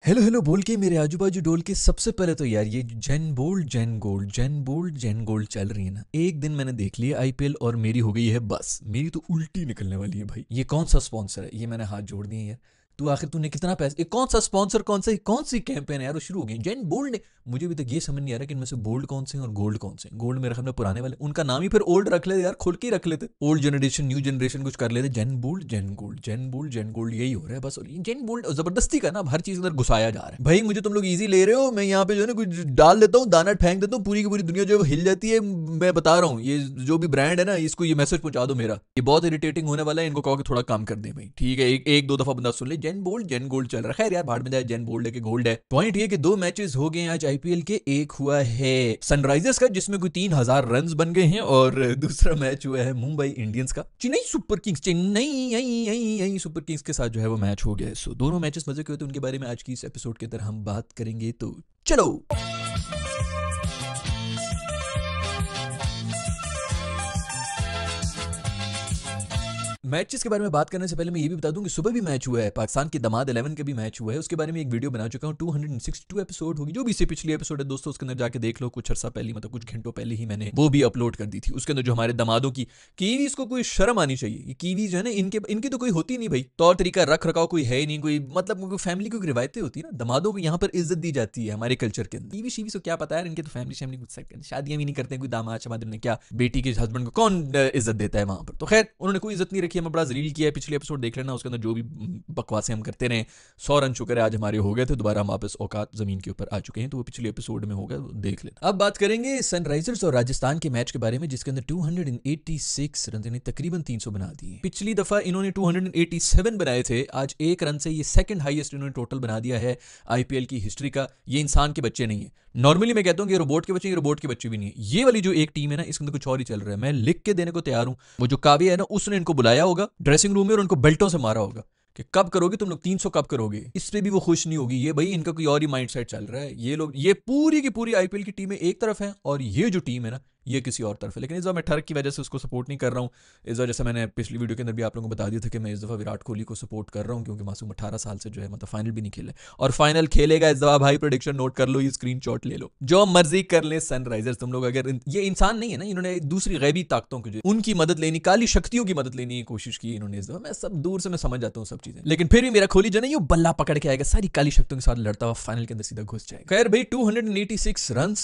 Hello hello बोल के मेरे आजू बाजू डोल के सबसे पहले तो यार ये जेन गोल्ड चल रही है ना। एक दिन मैंने देख लिया आईपीएल और मेरी हो गई है बस, मेरी तो उल्टी निकलने वाली है भाई। ये कौन सा स्पॉन्सर है, ये मैंने हाथ जोड़ दिए यार। तू आखिर तूने कितना पैसा, ये कौन सा स्पॉन्सर, कौन सी कैंपेन है यार, वो शुरू हो गई जेन बोल्ड ने। मुझे अभी तक ये समझ नहीं आ रहा कि इनमें से बोल्ड कौन से हैं और गोल्ड कौन से हैं। गोल्ड मेरे ख्याल में पुराने वाले, उनका नाम ही फिर ओल्ड रख लेते यार, खुल के ही रख लेते। ओल्ड जनरेशन न्यू जनरेशन कुछ कर लेते। जेन बोल्ड यही हो रहा है बस। और जेन बोल्ड जबरदस्ती का ना हर चीज अंदर घुसाया जा रहा है। भाई मुझे तुम लोग इजी ले रहे हो, मैं यहाँ पे जो है ना कुछ डाल देता हूँ, दाना फेंक देता हूँ, पूरी की पूरी दुनिया जो है हिल जाती है। मैं बता रहा हूँ, ये जो भी ब्रांड है ना, इसको ये मैसेज पहुंचा दो मेरा, ये बहुत इरिटेटिंग होने वाला है। इनको कहो कि थोड़ा काम कर दे भाई, ठीक है। एक दो दफा बंदा सुन ले, जेन गोल्ड चल रहा है। खैर यार भाड़ में जाए, जेन बोल्ड है कि गोल्ड है। पॉइंट ये कि दो मैचेस हो गए आज आईपीएल के। एक हुआ है सनराइजर्स का जिसमें कोई 3,000 रन बन गए हैं, और दूसरा मैच हुआ है मुंबई इंडियंस का चेन्नई सुपर किंग्स के साथ जो है वो मैच हो गया है। सो दोनों मैचेस मजे के होते हैं, उनके बारे में आज की इस एपिसोड के अंदर हम बात करेंगे। तो चलो। मैचेस के बारे में बात करने से पहले मैं ये भी बता दूं कि सुबह भी मैच हुआ है, पाकिस्तान की दमाद 11 का भी मैच हुआ है। उसके बारे में एक वीडियो बना चुका हूं, 262 एपिसोड होगी, जो भी इससे पिछली एपिसोड है दोस्तों, उसके अंदर जाके देख लो। कुछ अर्सा पहले, मतलब कुछ घंटों पहले ही मैंने वो भी अपलोड कर दी थी। उसके अंदर जो हमारे दमादों की, कीवीज को कोई शर्म आनी चाहिए। ये कीवीज है ना, इनकी तो कोई होती नहीं भाई, तौर तरीका रख रखाव कोई है ही नहीं, कोई मतलब कोई फैमिली की रिवायतें होती है ना, दमादों को यहाँ पर इज्जत दी जाती है हमारे कल्चर के अंदर। कीवी शीवी को क्या पता है, इनके तो फैमिली शादियां भी नहीं करते, कोई दामाद शमाद ने क्या, बेटी के हस्बैंड को कौन इज्जत देता है वहां पर। तो खैर उन्होंने कोई इज्जत नहीं रखी, हमें बड़ा जलील किया। पिछले एपिसोड देख लेना, उसके अंदर जो भी बकवासें हम करते रहे। 100 रन शुक्र है आज हमारे हो गए थे, दोबारा हम वापस औकात जमीन के ऊपर आ चुके हैं। तो वो पिछले एपिसोड में होगा, देख लेना। अब बात करेंगे सनराइजर्स और राजस्थान के मैच के बारे में, जिसके अंदर 286 रन यानी तकरीबन 300 बना दिए। पिछली दफा इन्होंने 287 बनाए थे, आज एक रन से ये सेकंड हाईएस्ट इन्होंने टोटल बना दिया है आईपीएल की हिस्ट्री का। ये इंसान के बच्चे नहीं है। नॉर्मली मैं कहता हूं कि रोबोट के बच्चे, ये रोबोट के बच्चे भी नहीं है। ये वाली जो एक टीम है ना, इसके अंदर कुछ और ही चल रहा है। मैं लिख के देने को तैयार हूं। वो जो काव्य है ना, उसने इनको बुलाया होगा ड्रेसिंग रूम में और उनको बेल्टों से मारा होगा कि कब करोगे तुम लोग 300, कब करोगे। इस पे भी वो खुश नहीं होगी। ये भाई इनका कोई और ही माइंडसेट चल रहा है। ये लोग, ये पूरी की पूरी आईपीएल की टीमें एक तरफ है और ये जो टीम है ना, ये किसी और तरफ है। लेकिन इस बार मैं ठरक की वजह से उसको सपोर्ट नहीं कर रहा हूँ। इस वजह से मैंने पिछली वीडियो के अंदर भी आप लोगों को बता दिया था कि मैं इस दफा विराट कोहली को सपोर्ट कर रहा हूँ, क्योंकि मासूम 18 साल से जो है मतलब फाइनल भी नहीं खेला और फाइनल खेलेगा इस दफा भाई। प्रेडिक्शन नोट कर लो, ये स्क्रीनशॉट ले लो, जो मर्जी कर ले सनराइजर्स। तुम लोग अगर ये इंसान नहीं है ना, इन्होंने दूसरी गैबी ताकतों की, उनकी मदद लेनी, काली शक्तियों की मदद लेने की कोशिश की इन्होंने इस दफा। मैं सब दूर से मैं समझ जाता हूँ सब चीजें, लेकिन फिर भी मेरा कोहली जो है ये बल्ला पकड़ के आएगा, सारी काली शक्तियों के साथ लड़ता हुआ फाइनल के अंदर सीधा घुस जाएगा। खैर भाई 286 रन,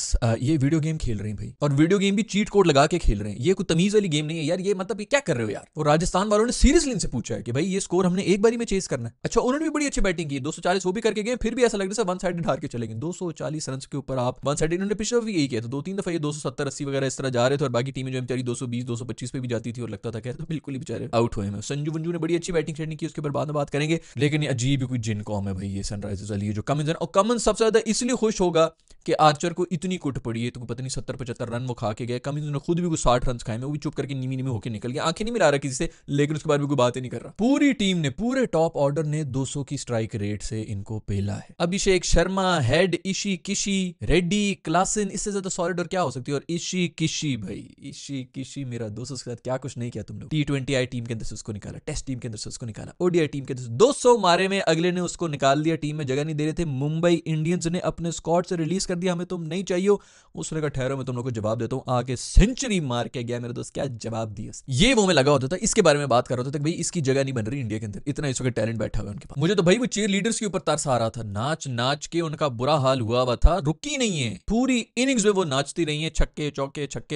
ये वीडियो गेम खेल रहे हैं भाई, और वीडियो गेम भी चीट कोड लगा के खेल रहे हैं। ये कोई तमीज वाली गेम नहीं है यार। ये मतलब ये क्या कर रहे हो यार। और राजस्थान वालों ने सीरियसली इनसे पूछा है कि भाई ये स्कोर हमने एक बारी में चेस करना है। अच्छा उन्होंने भी बड़ी अच्छी बैटिंग की, 240 वो भी करके गए, फिर भी ऐसा लग रहा है वन साइडेड हार के चले गए। 240 रन के ऊपर आप वन साइडेड, इन्होंने पिछले भी यही किया था। 2-3 दफा ये 270-80 वगैरह इस तरह जा रहे थे, और बाकी टीमें जो बेचारी 220-225 पे भी जाती थी और लगता था तो बिल्कुल ही बेचारे आउट हुए हैं। संजू वंजू ने बड़ी अच्छी बैटिंग शेटिंग की, उसके ऊपर बाद में बात करेंगे। लेकिन ये अजीब ही कोई जिन कौम है भाई ये सनराइजर्स वाली, जो कमिंस है। और कमिंस सबसे ज्यादा इसलिए खुश होगा कि आर्चर को इतनी कुट पड़ी है, तो पता नहीं 70-75 रन वो खा के गए। कमिंस ने खुद भी कुछ 60 रन खाए, वो भी चुप करके नीमी नीमी होकर निकल गया, आंखें नहीं मिला रहा किसी से, लेकिन उसके बारे में कोई बात ही नहीं कर रहा। पूरी टीम ने, पूरे टॉप ऑर्डर ने 200 की स्ट्राइक रेट से इनको पेला है। अभिषेक शर्मा, हेड, इशी किशी, रेड्डी, क्लासन, इससे ज्यादा सॉलिड और क्या हो सकती है। और इशी किशी भाई, इशी किशी मेरा 200 के साथ क्या कुछ नहीं किया तुम लोग। T20 आई टीम के अंदर से उसको निकाला, टेस्ट टीम के अंदर से उसको निकाला, ओडीआई टीम के अंदर से 200 मारे में अगले ने उसको निकाल दिया। टीम में जगह नहीं दे रहे थे। मुंबई इंडियंस ने अपने स्क्वाड से रिलीज कर दिया, हमें तुम नहीं चाहिए। उसने कहा ठहरो मैं तुम लोग को जवाब देता हूं। आके सेंचुरी मार के गया मेरे दोस्त, क्या जवाब दिया। ये वो में लगा होता था, इसके बारे में बात कर रहा था कि भाई इसकी जगह नहीं बन रही इंडिया के अंदर, इतना इस वक्त टैलेंट बैठा हुआ है उनके पास। मुझे तो भाई वो चीयर लीडर्स के ऊपर तरस आ रहा था, नाच नाच के उनका बुरा हाल हुआ हुआ था, रुकी नहीं है। पूरी इनिंग्स में वो नाचती रही है, छक्के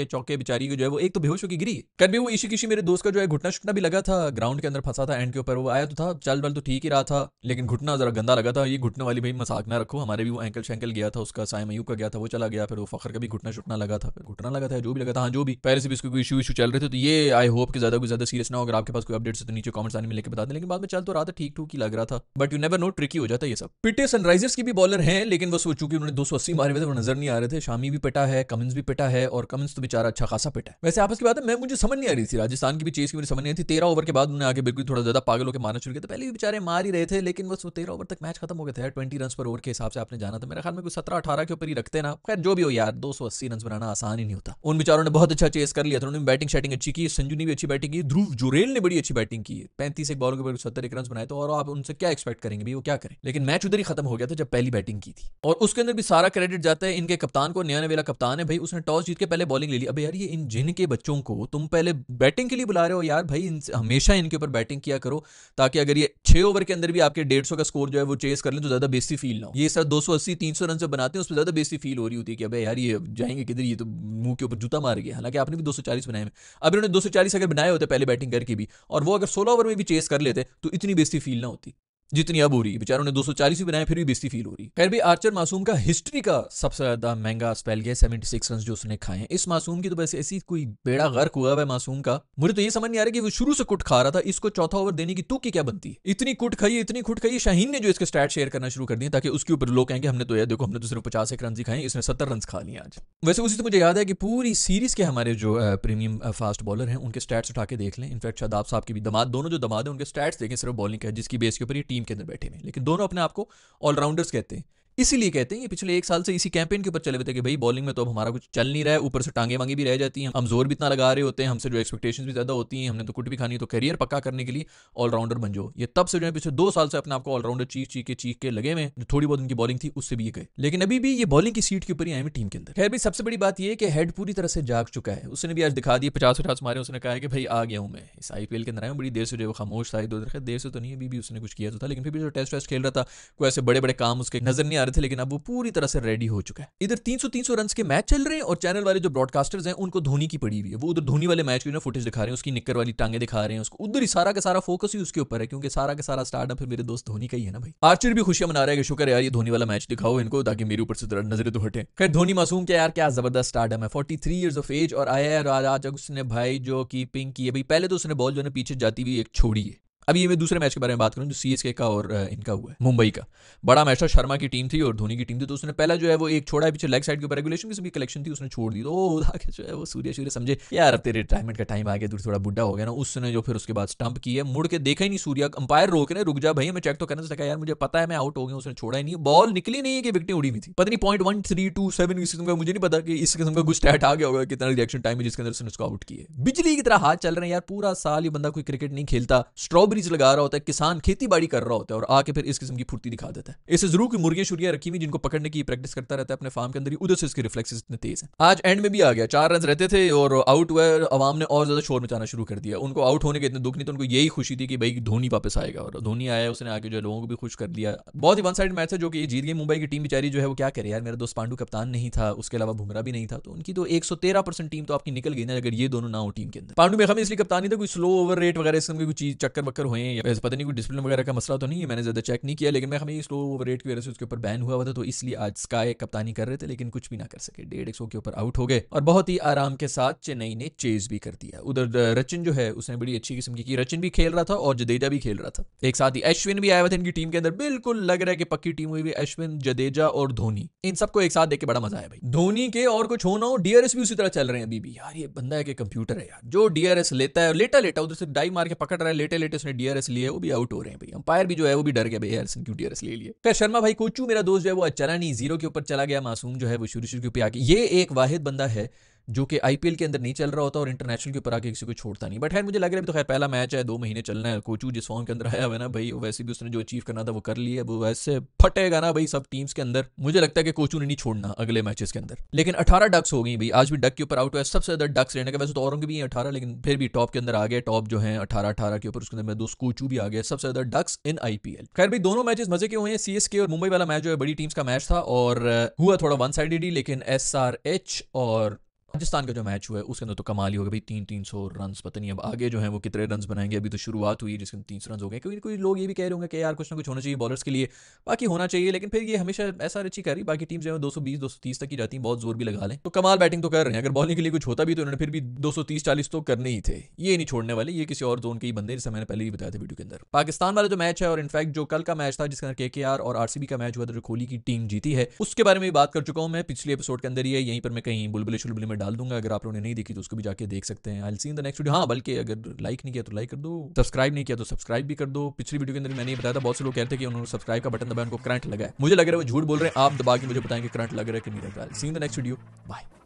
चौके बेचारी को जो है वो एक तो बेहोश होकर गिरी। कभी वो इशी किशी मेरे दोस्त का जो है घुटना शुटना भी लगा था, ग्राउंड के अंदर फंसा था एंड के ऊपर। वो आया तो था, चल बल तो ठीक ही रहा था, लेकिन घुटना जरा गंदा लगा था। ये घुटने वाली भाई मजाक ना रखो, हमारे भी वो एंकल शैंकल गया था, उसका साइम अयूब का गया था, वो चला गया। फिर वो फखर का भी घुटना शुटना लगा था, फिर घुटना लगा था, जो भी लगा था, हाँ जो भी, पहले से भी इसको कोई इशू चल रहे थे। तो ये आई होप कि ज्यादा सीरियस ना हो। अगर आपके पास कोई अपडेट्स है तो नीचे कमेंट्स आने में लेके बता दें। लेकिन बाद में चल तो रहा था, ठीक ही लग रहा था, but you never know, tricky हो जाता है ये सब। पिटे सनराइजर्स की भी बॉलर हैं, लेकिन बस वो चूंकि उन्होंने 280 मारे हुए थे, वो नजर नहीं आ रहे थे। शामी भी पिटा है, कमिंस भी पिटा है, और कमिंस तो बेचारा अच्छा खासा पिटा है। वैसे आपस की बात है, मुझे समझ नहीं आ रही थी राजस्थान की भी चेज की, मुझे समझ नहीं आई थी। 13 ओवर के बाद उन्होंने आगे बिल्कुल थोड़ा ज्यादा पागल होकर मारना शुरू किया था। पहले भी बेचारे मार ही रहे थे, लेकिन बस वो 13 ओवर तक मैच खत्म हो गया था। 20 रन पर ओवर के हिसाब से आपने जाना था, मेरे ख्याल में कुछ 17-18 के ऊपर ही रखते ना। खैर जो भी हो यार, 280 रन बनाना आसान ही नहीं होता। था। उन बेचारों ने बहुत अच्छा चेस कर लिया था, उन्होंने बैटिंग शैटिंग अच्छी की, संजू ने भी अच्छी बैटिंग की, ध्रुव जुरेल ने बड़ी अच्छी बैटिंग की, 35 एक बॉलों के ऊपर 71 रन बनाए, तो और आप उनसे क्या एक्सपेक्ट करेंगे भाई, वो क्या करें। लेकिन मैच उधर ही खत्म हो गया था जब पहली बैटिंग की थी। और उसके अंदर भी सारा क्रेडिट जाता है इनके कप्तान को, नया नवेला कप्तान है भाई, उसने टॉस जीत के पहले बॉलिंग ले ली। अब यार ये इन जिनके बच्चों को तुम पहले बैटिंग के लिए बुला रहे हो यार भाई, हमेशा इनके ऊपर बैटिंग किया करो, ताकि अगर ये 6 ओवर के अंदर भी आपके 150 का स्कोर जो है वो चेस कर लें तो ज्यादा बेइज्जती फील ना हो। ये सर 280 300 रन से बनाते हैं, उस पर ज्यादा बेइज्जती फील हो रही होती है कि अबे यार ये जाएंगे किधर, ये तो मुंह के ऊपर जूता मार गया। हालांकि आपने भी 240 बनाए हैं, अब इन्होंने 240 अगर बनाए होते पहले बैटिंग करके भी, और वो अगर 16 ओवर में भी चेस कर लेते तो इतनी बेइज्जती फील ना होती जितनी अब हो रही है। बेचारों ने 240 ही बनाए, फिर भी बेइज्जती फील हो रही है। खैर भी आर्चर मासूम का हिस्ट्री का सबसे ज्यादा महंगा स्पेल गया, 76 रन जो उसने खाए हैं। इस मासूम की तो वैसे ऐसी कोई बेड़ा गर्क हुआ है मासूम का, मुझे तो ये समझ नहीं आ रहा कि वो शुरू से कुट खा रहा था, इसको चौथा ओवर देने की तुक की क्या बनती है। इतनी कुट खाई, इतनी कुट खाई, शाहीन ने जो इसके स्टैट शेयर करना शुरू कर दिए ताकि उसके ऊपर लोग कहेंगे हमने तो यार देखो, हमने तो सिर्फ 50 रन ही खाए, इसने 70 रन खा लिए आज। वैसे उसी से मुझे याद है कि पूरी सीरीज के हमारे जो प्रीमियम फास्ट बॉलर हैं उनके स्टैट्स उठा के देख लें। इनफैक्ट शादाब साहब के भी दामाद, दोनों जो दामाद हैं उनके स्टैट्स देखें सिर्फ बॉलिंग का, जिसकी बेस के ऊपर ये टीम के अंदर बैठे हैं, लेकिन दोनों अपने आप को ऑलराउंडर्स कहते हैं। इसीलिए कहते हैं ये पिछले एक साल से इसी कैंपेन के ऊपर चले हुए थे कि भाई बॉलिंग में तो अब हमारा कुछ चल नहीं रहा है, ऊपर से टांगे वांगे भी रह जाती हैं, हम जोर भी इतना लगा रहे होते हैं, हमसे जो एक्सपेक्टेशंस भी ज्यादा होती हैं, हमने तो कुट भी खानी है, तो करियर पक्का करने के लिए ऑलराउंडर बन जाओ। ये तब से जो है पिछले 2 साल से अपने आपको ऑलराउंडर चीख के लगे हुए, जो थोड़ी बहुत उनकी बॉलिंग थी उससे भी ये गए, लेकिन अभी भी ये बॉलिंग की सीट के ऊपर ही आए हैं टीम के अंदर। खैर भी सबसे बड़ी बात यह है कि हेड पूरी तरह से जाग चुका है, उसने भी आज दिखा दिया 50 मारे, उसने कहा है कि भाई आ गया हूं मैं इस IPL के अंदर आया हूं। बड़ी देर से जो वो खामोश था, देर से तो नहीं, अभी भी उसने कुछ किया तो था, लेकिन फिर भी जो टेस्ट खेल रहा था कोई ऐसे बड़े बड़े काम उसके नजर नहीं आ रहे थे, लेकिन अब वो पूरी तरह से रेडी हो चुका है। इधर 300 रन के मैच चल रहे हैं और चैनल वाले जो ब्रॉडकास्टर्स हैं उनको धोनी की पड़ी हुई है, वो उधर धोनी वाले मैच की फुटेज दिखा रहे हैं, उसकी निक्कर वाली टांगे दिखा रहे हैं उसको, उधर ही सारा का सारा फोकस ही उसके ऊपर है, क्योंकि सारा का सारा स्टार्टअप फिर मेरे दोस्त धोनी का ही है ना भाई। आर्चर भी खुशियां मना रहा है कि शुक्र है यार ये धोनी वाला मैच दिखाओ इनको, ताकि मेरे ऊपर से नजरें तो हटे। खैर धोनी मासूम क्या यार, क्या जबरदस्त स्टार्टअप है, 43 ईयर्स ऑफ एज, और आया है आज उसने भाई जो कीपिंग की है भाई, पहले तो उसने बॉल जो है पीछे जाती हुई एक छोड़ी है। अभी ये मैं दूसरे मैच के बारे में बात करूं जो CSK का और इनका हुआ है मुंबई का, बड़ा मैच था, शर्मा की टीम थी और धोनी की टीम थी, तो उसने पहला जो है वो एक छोड़ा है पीछे लेग साइड के ऊपर, रेगुलेशन की भी कलेक्शन थी, उसने छोड़ दी, तो उधर के जो है वो सूर्य समझे यार अब तेरे रिटायरमेंट का टाइम आ गया, थोड़ा बुढ़ा हो गया ना, उसने जो फिर उसके बाद स्टंप किया, मुड़ के देखा ही नहीं सूर्या, अंपायर रोक रहे रुक जा भाई मैं चेक तो करने से कहा यार मुझे पता है मैं आउट हो गया, उसने छोड़ा ही नहीं, बॉल निकली नहीं है कि विकेट उड़ी हुई थी, पता नहीं 0.1327 इस किस्म का, मुझे नहीं पता कि इस किस्म का कुछ स्टैट आ गया होगा कितना रिएक्शन टाइम है जिसके अंदर उसने उसको आउट किया। बिजली की तरह हाथ चल रहे हैं यार, पूरा साल ये बंदा कोई क्रिकेट नहीं खेलता, स्ट्रॉबेरीज लगा रहा होता है, किसान खेती बाड़ी कर रहा होता है और आके फिर इस किस्म की फुर्ती दिखा देता है। इसे जरूर की मुर्गियां शुर्गियां रखी हुई जिनको पकड़ने की प्रैक्टिस करता रहता है अपने फार्म के अंदर ही, उधर से इसके रिफ्लेक्सेस इतने तेज हैं। आज एंड में भी आ गया, 4 रन रहते थे और आउट हुआ, अवाम ने और ज्यादा शोर मचाना शुरू कर दिया, उनको आउट होने के इतने दुख नहीं तो उनको यही खुशी थी कि भाई धोनी वापस आएगा, और धोनी आया, उसने आके जो लोगों को भी खुश कर दिया। बहुत ही वन साइड मैच है जो कि जीत गई मुंबई की टीम, बेचारी जो है वो क्या करे यार, मेरा दोस्त पांडु कप्तान नहीं था, उसके अलावा बुमराह भी नहीं था, तो उनकी तो 113% टीम तो आपकी निकल गई ना अगर ये दोनों ना हो टीम के अंदर। पांडु में हमें इसलिए कप्तान नहीं था, कोई स्लो ओवर रेट वगैरह इसमें कोई चीज चक्कर वक्कर हुए हैं या पता नहीं कोई डिसिप्लिन वगैरह का मसला तो नहीं है, मैंने ज्यादा चेक नहीं किया, लेकिन मैं हमें स्लो ओवर रेट की वजह से उसके ऊपर बैन हुआ था, तो इसलिए आज स्काई कप्तानी कर रहे थे, लेकिन कुछ भी ना कर सके, 150 के ऊपर आउट हो गए और बहुत ही आराम के साथ चेन्नई ने चेज भी कर दिया। उधर रचिन जो है उसने बड़ी अच्छी किस्म की, रचिन भी खेल रहा था और जडेजा भी खेल रहा था, एक साथ ही अश्विन भी आया हुआ था इनकी टीम के अंदर, बिल्कुल लग रहा है कि पक्की टीम हुई, अश्विन जडेजा और धोनी, इन सबको एक साथ देख के बड़ा मजा आया भाई। धोनी के और कुछ होना हो, DRS भी उसी तरह चल रहे हैं अभी भी यार, ये बंदा है कि कंप्यूटर है यार, जो DRS लेता है लेटा लेटा उधर से डाई मार के पकड़ रहा है, लेटे लेटे उसने DRS लिए, वो भी आउट हो रहे हैं भाई, अंपायर भी जो है वो भी डर गया भाई यार क्यों DRS ले लिए। फिर शर्मा भाई कोचू मेरा दोस्त जो है वो चला नहीं, 0 के ऊपर चला गया, मासूम जो है वो शुरू के ऊपर आके, ये एक वाहिद बंदा है जो कि IPL के अंदर नहीं चल रहा होता और इंटरनेशनल के ऊपर आके किसी को छोड़ता नहीं, बट खैर मुझे लग रहा है तो खैर पहला मैच है, 2 महीने चलना है, कोचू जिस फॉर्म के अंदर आया हुआ है ना भाई, वैसे भी उसने जो अचीव करना था वो कर लिया, वो वैसे फटेगा ना भाई सब टीम्स के अंदर, मुझे लगता है कि कोचू ने नहीं छोड़ना अगले मैचेस के अंदर। लेकिन 18 डक्स हो गई भाई, आज भी डक के ऊपर आउट हुआ है, सबसे ज्यादा डक्स रहने का, वैसे तो औरों के भी हैं 18, लेकिन फिर भी टॉप के अंदर आ गए, टॉप जो है 18 के ऊपर, उसके अंदर दोस्त कोचू भी आ गया, सबसे ज्यादा डक्स इन IPL। खैर भाई दोनों मैचेस मजे के हुए हैं, CSK और मुंबई वाला मैच जो है बड़ी टीम्स का मैच था और हुआ थोड़ा वन साइडेड ही, लेकिन SRH और राजस्थान का जो मैच हुआ है उसके अंदर तो कमाल ही हो गया भाई, 300 रन, पता नहीं अब आगे जो है वो कितने रन बनाएंगे, अभी तो शुरुआत हुई जिसके 300 रन हो गए, कोई लोग ये भी कह रहे होंगे कि यार कुछ ना कुछ होना चाहिए बॉलर्स के लिए, बाकी होना चाहिए, लेकिन फिर ये हमेशा ऐसा अच्छी कर रही, बाकी टीम जो है 220 230 तक ही जाती है, बहुत जोर भी लगा लें तो कमाल बैटिंग तो कर रहे हैं, अगर बॉलिंग के लिए कुछ होता भी तो उन्होंने फिर भी 230-40 तो करने ही थे, ये नहीं छोड़ने वाले, ये किसी और जोन के ही बंदे, जैसे मैंने पहले ही बताया था वीडियो के अंदर। पाकिस्तान वाला जो मैच है और इनफैक्ट जो कल का मैच था जिसके अंदर KKR और RCB का मैच हुआ था, जो कोहली की टीम जीती है, उसके बारे में बात कर चुका हूं मैं पिछले एपिसोड के अंदर ही है, यहीं पर मैं कहीं बुलबुले शुलबुले में डाल दूंगा, अगर आप लोगों ने नहीं देखी तो उसको भी जाके देख सकते हैं। I will see in the next video. हाँ बल्कि अगर लाइक नहीं किया तो लाइक कर दो, सब्सक्राइब नहीं किया तो सब्सक्राइब भी कर दो। पिछली वीडियो के अंदर मैंने ये बताया था, बहुत से लोग कहते हैं कि उन्होंने सब्सक्राइब का बटन दबाया उनको करंट लगा है, मुझे लग रहा है वो झूठ बोल रहे हैं, आप दबा के मुझे बताएं कि करंट लग रहा है कि नहीं लग रहा है। See in the next video, bye.